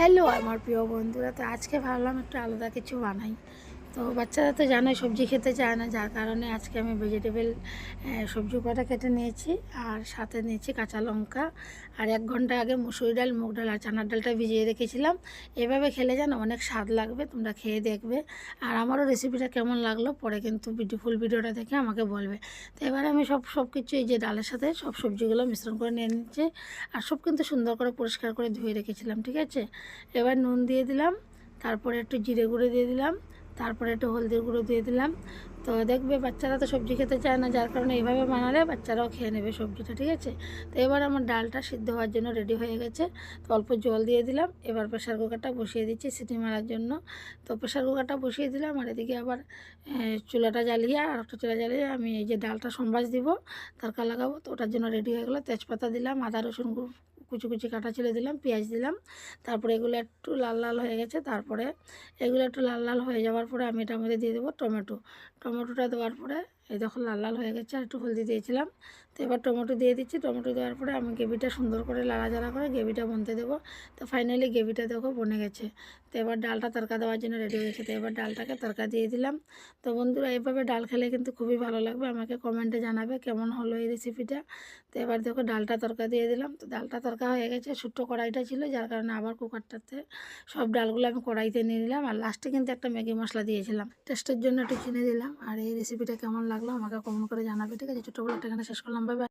Hello আমার প্রিয় বন্ধুরা, তো আজকে ভাবলাম একটু আলাদা কিছু বানাই। তো বাচ্চারা তো জানোই সবজি খেতে চায় না, যার কারণে আজকে আমি ভেজিটেবল সবজি কটা কেটে নিয়েছি, আর সাথে নিয়েছি কাঁচা লঙ্কা। আর 1 ঘন্টা আগে মুসুরি ডাল, মুগ ডাল আর চানার ডালটা ভিজিয়ে রেখেছিলাম। এভাবে খেলে যেন অনেক স্বাদ লাগবে, তোমরা খেয়ে দেখবে। আর আমারও রেসিপিটা কেমন লাগলো পরে কিন্তু ফুল ভিডিওটা দেখে আমাকে বলবে। তো এবার আমি সব কিছু এই যে ডালের সাথে সব সবজিগুলো মিশ্রণ করে নিয়ে নিচ্ছি। আর সব কিন্তু সুন্দর করে পরিষ্কার করে ধুয়ে রেখেছিলাম, ঠিক আছে। এবার নুন দিয়ে দিলাম, তারপরে একটু জিরে গুঁড়ো দিয়ে দিলাম, তারপরে একটু হলদির গুঁড়ো দিয়ে দিলাম। তো দেখবে বাচ্চারা তো সবজি খেতে চায় না, যার কারণে এইভাবে বানালে বাচ্চারাও খেয়ে নেবে সবজিটা, ঠিক আছে। তো এবার আমার ডালটা সিদ্ধ হওয়ার জন্য রেডি হয়ে গেছে। তো অল্প জল দিয়ে দিলাম। এবার প্রেশার কুকারটা বসিয়ে দিচ্ছি সিটি মারার জন্য। তো প্রেশার কুকারটা বসিয়ে দিলাম, আর এদিকে আবার চুলাটা জ্বালিয়ে আর একটা চুলা জ্বালিয়ে আমি এই যে ডালটা সম্বাস দিব, তড়কা লাগাবো। তো ওটার জন্য রেডি হয়ে গেলো। তেজপাতা দিলাম, আদা রসুন কুচি কুচি কাটা ছিল দিলাম, পেঁয়াজ দিলাম। তারপরে এগুলো একটু লাল লাল হয়ে গেছে। তারপরে এগুলো একটু লাল লাল হয়ে যাওয়ার পরে আমি এটার মধ্যে দিয়ে দেবো টমেটোটা দেওয়ার পরে এই দেখো লাল লাল হয়ে গেছে। আর একটু হলদি দিয়েছিলাম। তো এবার টমেটো দিয়ে দিচ্ছি। টমেটো দেওয়ার পরে আমি গ্রেভিটা সুন্দর করে লাড়াচাড়া করে গ্রেভিটা বনতে দেবো। তো ফাইনালি গ্রেভিটা দেখো বনে গেছে। তো এবার ডালটা তড়কা দেওয়ার জন্য রেডি হয়েছে। তো এবার ডালটাকে তড়কা দিয়ে দিলাম। তো বন্ধুরা এইভাবে ডাল খেলে কিন্তু খুবই ভালো লাগবে, আমাকে কমেন্টে জানাবে কেমন হলো এই রেসিপিটা। তো এবার দেখো ডালটা তড়কা দিয়ে দিলাম। তো ডালটা তড়কা হয়ে গেছে। ছোট্ট কড়াইটা ছিল, যার কারণে আবার কুকারটাতে সব ডালগুলো আমি কড়াইতে নিয়ে নিলাম। আর লাস্টে কিন্তু একটা ম্যাগি মশলা দিয়েছিলাম, টেস্টের জন্য একটু চিনি দিলাম। আর এই রেসিপিটা কেমন লাগলো আমাকে কমেন্ট করে জানাবে, ঠিক আছে। ছোটো বলে একটা এখানে শেষ করলাম, বাই বাই।